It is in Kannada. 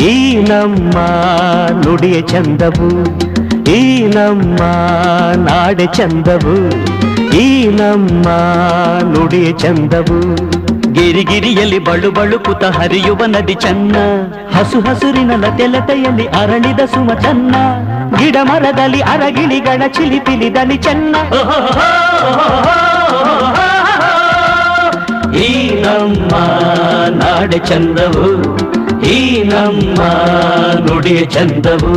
ಈ ನಮ್ಮ ನುಡಿಯ ಚಂದವು, ಈ ನಮ್ಮ ನಾಡೆ ಚಂದವು, ಈ ನಮ್ಮ ನುಡಿಯ ಚಂದವು. ಗಿರಿಗಿರಿಯಲ್ಲಿ ಬಳು ಬಳುಕುತ ಹರಿಯುವ ನದಿ ಚನ್ನ, ಹಸು ಹಸುರಿನ ಲತೆಲತೆಯಲ್ಲಿ ಅರಳಿದ ಸುಮ ಚನ್ನ, ಗಿಡ ಮರದಲ್ಲಿ ಅರಗಿಳಿಗಳ ಚಿಲಿಪಿಲಿದಲಿ ಚೆನ್ನ. ಈ ನಮ್ಮ ನಾಡೆ ಚಂದವು, ಈ ನಮ್ಮ ನುಡಿಯ ಚಂದವು.